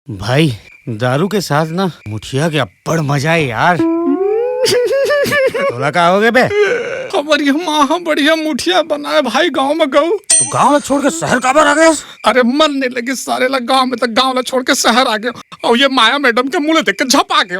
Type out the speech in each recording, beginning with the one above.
भाई दारू के साथ ना मुठिया के बड़ मजा है यार। तोला का होगे बे? हमारी माँ बढ़िया मुठिया बनाए भाई, गांव में गऊ। तो गांव छोड़ के शहर कब आ गया? अरे मरने लगे सारे लोग गांव में, तक गांव छोड़ के शहर आ गए और ये माया मैडम के मुंह देख के झप आ गए।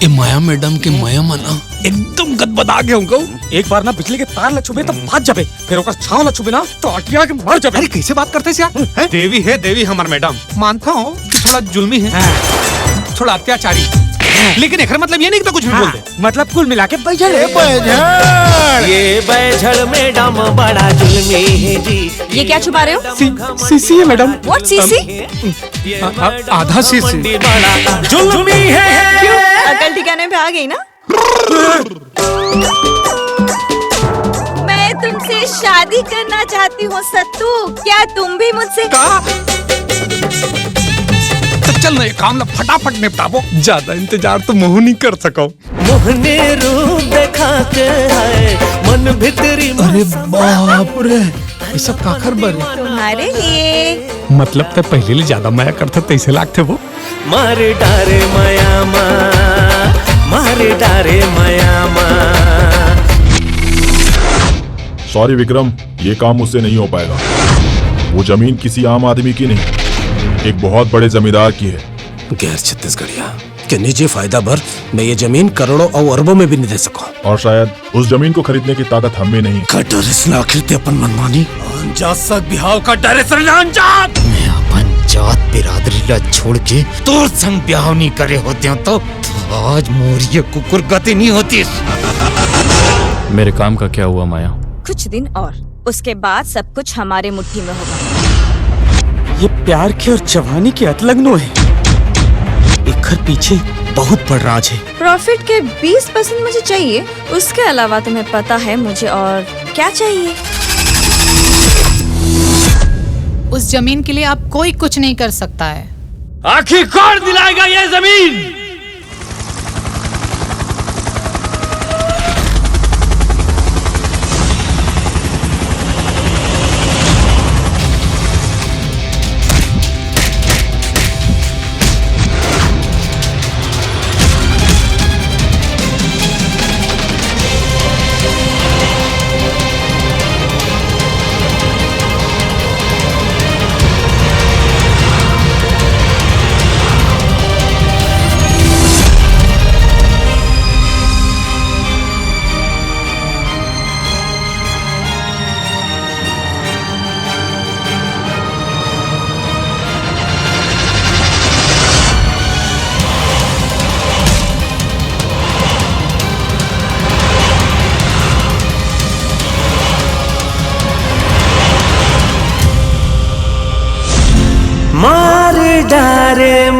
ये माया मैडम के माया मना एकदम गदबदा गए उनको। एक बार ना बिजली के तार लछुबे तो भाग जाबे, फिर ओकर छाव लछुबे ना तो अटिया के मर जाबे। अरे कैसे बात करते हैं? देवी है देवी हमार मैडम। मानता हूँ कि थोड़ा जुल्मी है, थोड़ा अत्याचारी, लेकिन एक मतलब ये नहीं कि तो कुछ भी बोल दे। मतलब कुल मिला के बैठे ये बैठल मैडम बड़ा जुल्मी है जी। ये क्या छुपा रहे हो? सीसी है मैडम। What CC? आधा सीसी जुल्मी है। क्यों? अकल ठिकाने पे आ गई ना? मैं तुमसे शादी करना चाहती हूँ सत्तू, क्या तुम भी मुझसे? तो चल ना ये काम ला फटाफट निपटाबो, ज्यादा इंतजार तो मोह नहीं कर सको। मोहने रूप देखा के है मन भीतरी। अरे बाप रे, ये सब काखर बरे तुम्हारे लिए। मतलब तो पहले ले ज्यादा माया करते तैसे लागते वो। मारे डारे माया माँ, मारे डारे माया माँ। सॉरी विक्रम, ये काम मुझसे नहीं हो पाएगा। वो जमीन किसी आम आदमी की नहीं, एक बहुत बड़े जमींदार की है। गैर छत्तीसगढ़िया के निजी फायदा भर मैं ये जमीन करोड़ों और अरबों में भी नहीं दे सकूं। और शायद उस जमीन को खरीदने की ताकत हम में नहीं। का डर इसने आखिर अपन मनमानी अनजात सक बिहाव का डर इसने अनजात। मैं अपन जात बिरादरी ला छोड़ के तोर संग ब्याह नहीं करे होते हो तो आज मोरिया कुकुर गति नहीं होती। मेरे काम का क्या हुआ माया? कुछ दिन और, उसके बाद सब कुछ हमारे मुट्ठी में होगा। ये प्यार की और जवानी की अतलग्नो है। एक घर पीछे बहुत बड़ा राज है। प्रॉफिट के 20% मुझे चाहिए, उसके अलावा तुम्हें पता है मुझे और क्या चाहिए। उस जमीन के लिए आप कोई कुछ नहीं कर सकता है। आखिर कौन दिलाएगा ये जमीन? मारे डारे